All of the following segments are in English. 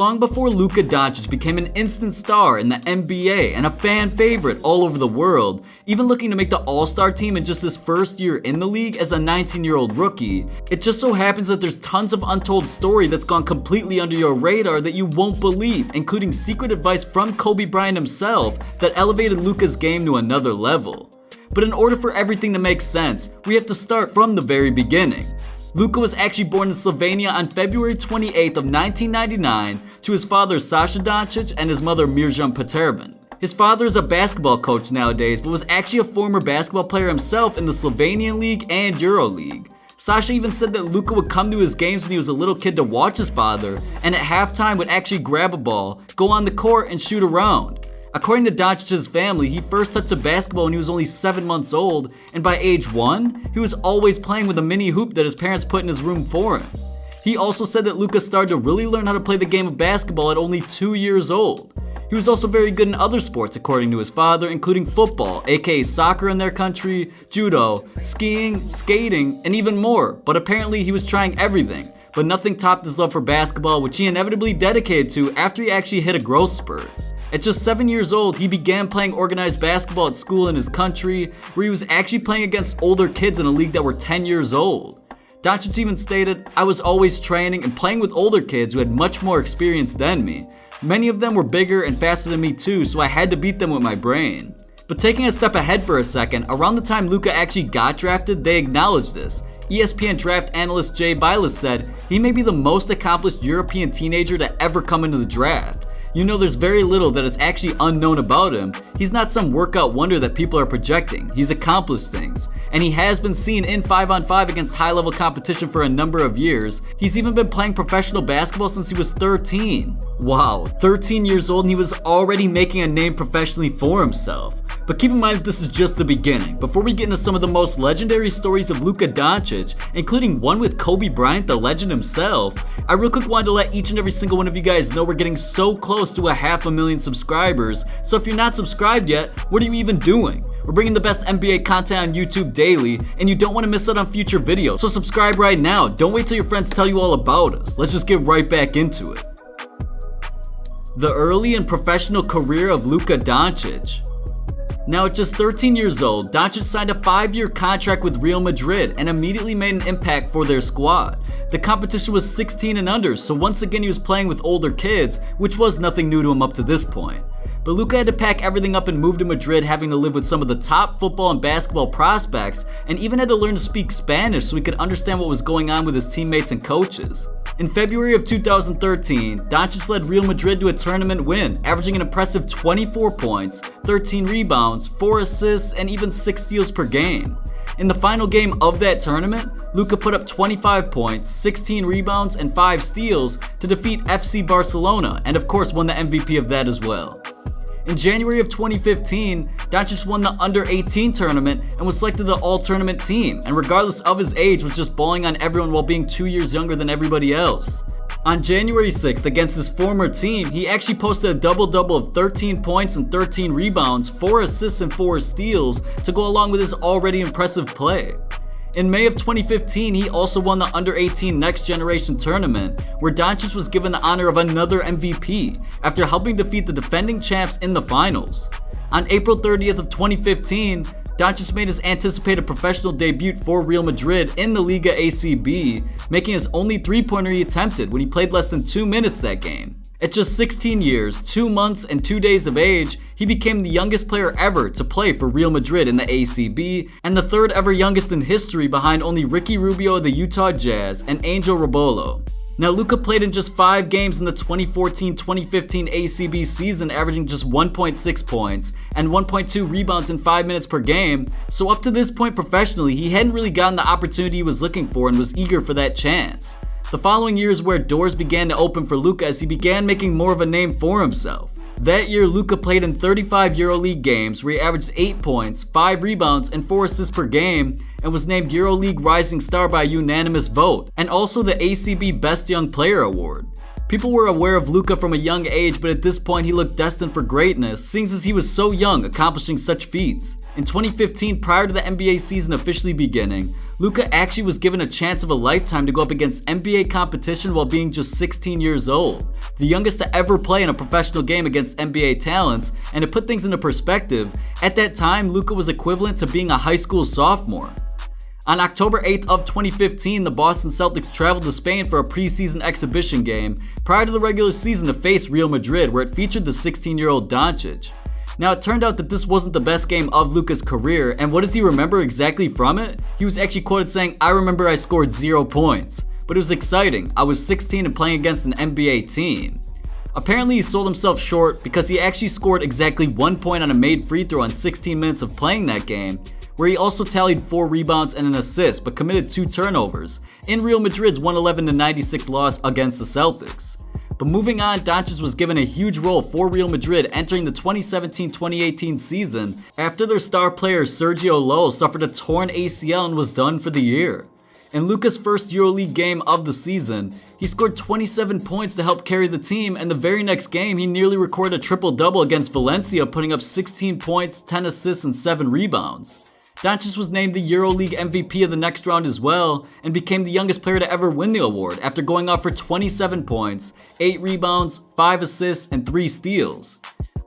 Long before Luka Doncic became an instant star in the NBA and a fan favorite all over the world, even looking to make the All-Star team in just his first year in the league as a 19-year-old rookie, it just so happens that there's tons of untold story that's gone completely under your radar that you won't believe, including secret advice from Kobe Bryant himself that elevated Luka's game to another level. But in order for everything to make sense, we have to start from the very beginning. Luka was actually born in Slovenia on February 28th of 1999 to his father Sasha Doncic and his mother Mirjam Peterban. His father is a basketball coach nowadays, but was actually a former basketball player himself in the Slovenian League and EuroLeague. Sasha even said that Luka would come to his games when he was a little kid to watch his father, and at halftime would actually grab a ball, go on the court, and shoot around. According to Doncic's family, he first touched a basketball when he was only 7 months old, and by age 1, he was always playing with a mini hoop that his parents put in his room for him. He also said that Luka started to really learn how to play the game of basketball at only 2 years old. He was also very good in other sports according to his father, including football, aka soccer in their country, judo, skiing, skating, and even more, but apparently he was trying everything, but nothing topped his love for basketball, which he inevitably dedicated to after he actually hit a growth spurt. At just 7 years old, he began playing organized basketball at school in his country, where he was actually playing against older kids in a league that were 10 years old. Doncic even stated, "I was always training and playing with older kids who had much more experience than me. Many of them were bigger and faster than me too, so I had to beat them with my brain." But taking a step ahead for a second, around the time Luka actually got drafted, they acknowledged this. ESPN draft analyst Jay Bilas said, "He may be the most accomplished European teenager to ever come into the draft. You know, there's very little that is actually unknown about him. He's not some workout wonder that people are projecting. He's accomplished things. And he has been seen in 5-on-5 against high-level competition for a number of years. He's even been playing professional basketball since he was 13. Wow, 13 years old and he was already making a name professionally for himself. But keep in mind that this is just the beginning. Before we get into some of the most legendary stories of Luka Doncic, including one with Kobe Bryant, the legend himself, I real quick wanted to let each and every single one of you guys know we're getting so close to 500,000 subscribers. So if you're not subscribed yet, what are you even doing? We're bringing the best NBA content on YouTube daily, and you don't want to miss out on future videos. So subscribe right now. Don't wait till your friends tell you all about us. Let's just get right back into it. The early and professional career of Luka Doncic. Now at just 13 years old, Doncic signed a 5-year contract with Real Madrid and immediately made an impact for their squad. The competition was 16 and under, so once again he was playing with older kids, which was nothing new to him up to this point. But Luka had to pack everything up and move to Madrid, having to live with some of the top football and basketball prospects, and even had to learn to speak Spanish so he could understand what was going on with his teammates and coaches. In February of 2013, Doncic led Real Madrid to a tournament win, averaging an impressive 24 points, 13 rebounds, 4 assists, and even 6 steals per game. In the final game of that tournament, Luka put up 25 points, 16 rebounds, and 5 steals to defeat FC Barcelona, and of course won the MVP of that as well. In January of 2015, Doncic won the Under-18 tournament and was selected to the All-Tournament team, and regardless of his age was just balling on everyone while being 2 years younger than everybody else. On January 6th against his former team, he actually posted a double-double of 13 points and 13 rebounds, 4 assists and 4 steals to go along with his already impressive play. In May of 2015, he also won the Under-18 Next Generation tournament, where Doncic was given the honor of another MVP after helping defeat the defending champs in the finals. On April 30th of 2015, Doncic made his anticipated professional debut for Real Madrid in the Liga ACB, making his only three-pointer he attempted when he played less than 2 minutes that game. At just 16 years, 2 months, and 2 days of age, he became the youngest player ever to play for Real Madrid in the ACB, and the third ever youngest in history behind only Ricky Rubio of the Utah Jazz and Angel Rebolo. Now Luka played in just 5 games in the 2014-2015 ACB season, averaging just 1.6 points and 1.2 rebounds in 5 minutes per game, so up to this point professionally, he hadn't really gotten the opportunity he was looking for and was eager for that chance. The following year is where doors began to open for Luka as he began making more of a name for himself. That year, Luka played in 35 EuroLeague games where he averaged 8 points, 5 rebounds, and 4 assists per game, and was named EuroLeague Rising Star by a unanimous vote, and also the ACB Best Young Player Award. People were aware of Luka from a young age, but at this point he looked destined for greatness, seeing as he was so young, accomplishing such feats. In 2015, prior to the NBA season officially beginning, Luka actually was given a chance of a lifetime to go up against NBA competition while being just 16 years old, the youngest to ever play in a professional game against NBA talents. And to put things into perspective, at that time Luka was equivalent to being a high school sophomore. On October 8th of 2015, the Boston Celtics traveled to Spain for a preseason exhibition game prior to the regular season to face Real Madrid, where it featured the 16-year-old Doncic. Now, it turned out that this wasn't the best game of Luka's career, and what does he remember exactly from it? He was actually quoted saying, "I remember I scored 0 points, but it was exciting. I was 16 and playing against an NBA team." Apparently he sold himself short because he actually scored exactly 1 point on a made free throw in 16 minutes of playing that game, where he also tallied 4 rebounds and an assist, but committed 2 turnovers in Real Madrid's 111-96 loss against the Celtics. But moving on, Doncic was given a huge role for Real Madrid entering the 2017-2018 season after their star player Sergio Llull suffered a torn ACL and was done for the year. In Luka's first EuroLeague game of the season, he scored 27 points to help carry the team, and the very next game he nearly recorded a triple-double against Valencia, putting up 16 points, 10 assists, and 7 rebounds. Doncic was named the EuroLeague MVP of the next round as well, and became the youngest player to ever win the award after going off for 27 points, 8 rebounds, 5 assists, and 3 steals.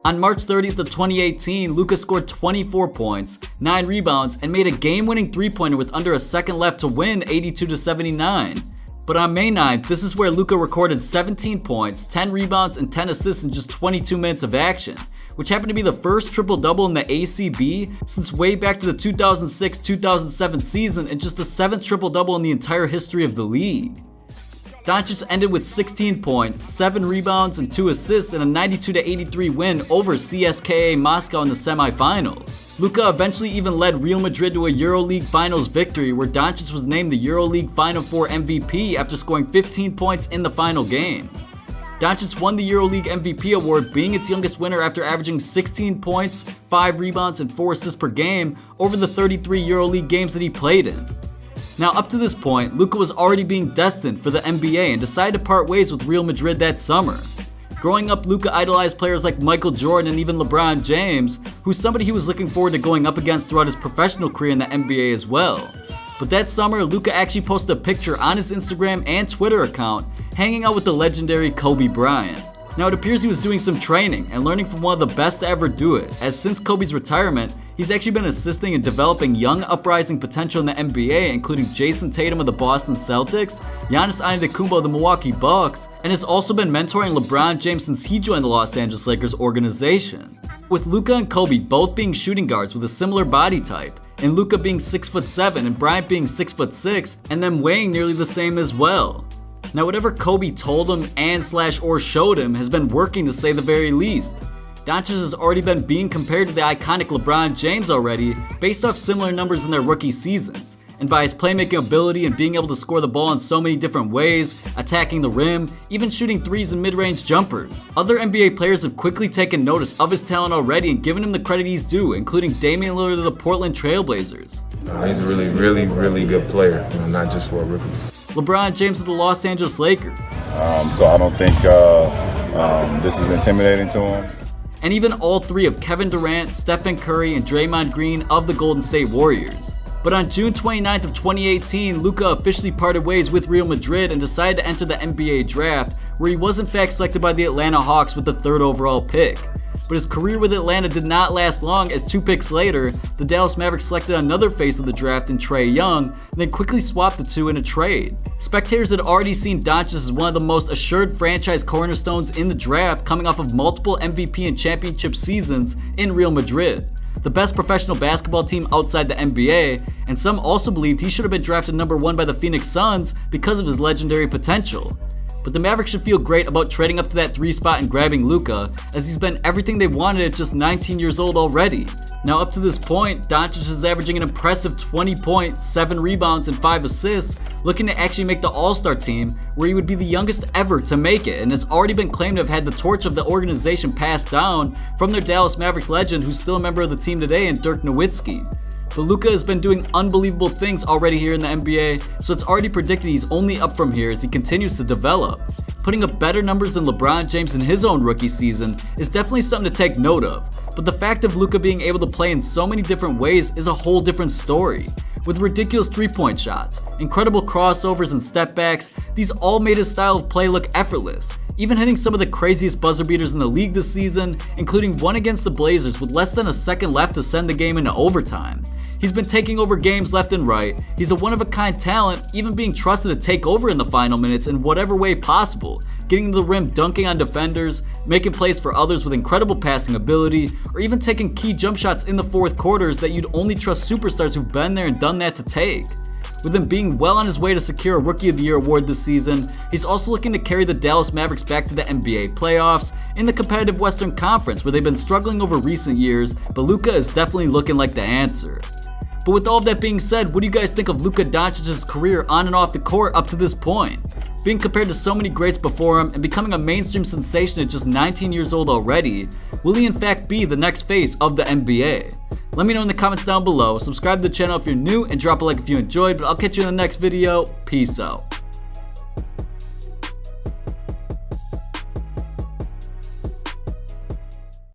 On March 30th of 2018, Luka scored 24 points, 9 rebounds, and made a game-winning three-pointer with under a second left to win 82-79. But on May 9th, this is where Luka recorded 17 points, 10 rebounds, and 10 assists in just 22 minutes of action, which happened to be the first triple-double in the ACB since way back to the 2006-2007 season, and just the 7th triple-double in the entire history of the league. Doncic ended with 16 points, 7 rebounds, and 2 assists in a 92-83 win over CSKA Moscow in the semifinals. Luka eventually even led Real Madrid to a EuroLeague Finals victory, where Doncic was named the EuroLeague Final Four MVP after scoring 15 points in the final game. Doncic won the EuroLeague MVP award, being its youngest winner after averaging 16 points, 5 rebounds, and 4 assists per game over the 33 EuroLeague games that he played in. Now, up to this point, Luka was already being destined for the NBA and decided to part ways with Real Madrid that summer. Growing up, Luka idolized players like Michael Jordan and even LeBron James, who's somebody he was looking forward to going up against throughout his professional career in the NBA as well. But that summer, Luka actually posted a picture on his Instagram and Twitter account hanging out with the legendary Kobe Bryant. Now, it appears he was doing some training and learning from one of the best to ever do it, as since Kobe's retirement, he's actually been assisting in developing young uprising potential in the NBA, including Jason Tatum of the Boston Celtics, Giannis Antetokounmpo of the Milwaukee Bucks, and has also been mentoring LeBron James since he joined the Los Angeles Lakers organization. With Luka and Kobe both being shooting guards with a similar body type, and Luka being 6'7" and Bryant being 6'6", and them weighing nearly the same as well. Now, whatever Kobe told him and/or showed him has been working, to say the very least. Doncic has already been being compared to the iconic LeBron James already, based off similar numbers in their rookie seasons, and by his playmaking ability and being able to score the ball in so many different ways, attacking the rim, even shooting threes and mid-range jumpers. Other NBA players have quickly taken notice of his talent already and given him the credit he's due, including Damian Lillard of the Portland Trailblazers. He's a really good player, not just for a rookie. LeBron James of the Los Angeles Lakers. So I don't think this is intimidating to him. And even all 3 of Kevin Durant, Stephen Curry, and Draymond Green of the Golden State Warriors. But on June 29th of 2018, Luka officially parted ways with Real Madrid and decided to enter the NBA draft, where he was in fact selected by the Atlanta Hawks with the 3rd overall pick. But his career with Atlanta did not last long, as 2 picks later, the Dallas Mavericks selected another face of the draft in Trae Young, and then quickly swapped the 2 in a trade. Spectators had already seen Doncic as one of the most assured franchise cornerstones in the draft, coming off of multiple MVP and championship seasons in Real Madrid, the best professional basketball team outside the NBA, and some also believed he should have been drafted number 1 by the Phoenix Suns because of his legendary potential. But the Mavericks should feel great about trading up to that 3 spot and grabbing Luka, as he's been everything they wanted at just 19 years old already. Now, up to this point, Doncic is averaging an impressive 20 points, 7 rebounds, and 5 assists, looking to actually make the All-Star team, where he would be the youngest ever to make it, and has already been claimed to have had the torch of the organization passed down from their Dallas Mavericks legend, who's still a member of the team today, and Dirk Nowitzki. but Luka has been doing unbelievable things already here in the NBA, so it's already predicted he's only up from here as he continues to develop. Putting up better numbers than LeBron James in his own rookie season is definitely something to take note of, but the fact of Luka being able to play in so many different ways is a whole different story. With ridiculous three-point shots, incredible crossovers and step-backs, these all made his style of play look effortless, even hitting some of the craziest buzzer beaters in the league this season, including one against the Blazers with less than a second left to send the game into overtime. He's been taking over games left and right, he's a one-of-a-kind talent, even being trusted to take over in the final minutes in whatever way possible, getting to the rim dunking on defenders, making plays for others with incredible passing ability, or even taking key jump shots in the fourth quarters that you'd only trust superstars who've been there and done that to take. With him being well on his way to secure a Rookie of the Year award this season, he's also looking to carry the Dallas Mavericks back to the NBA playoffs in the competitive Western Conference where they've been struggling over recent years, but Luka is definitely looking like the answer. But with all of that being said, what do you guys think of Luka Doncic's career on and off the court up to this point? Being compared to so many greats before him and becoming a mainstream sensation at just 19 years old already, will he in fact be the next face of the NBA? Let me know in the comments down below, subscribe to the channel if you're new, and drop a like if you enjoyed, but I'll catch you in the next video. Peace out.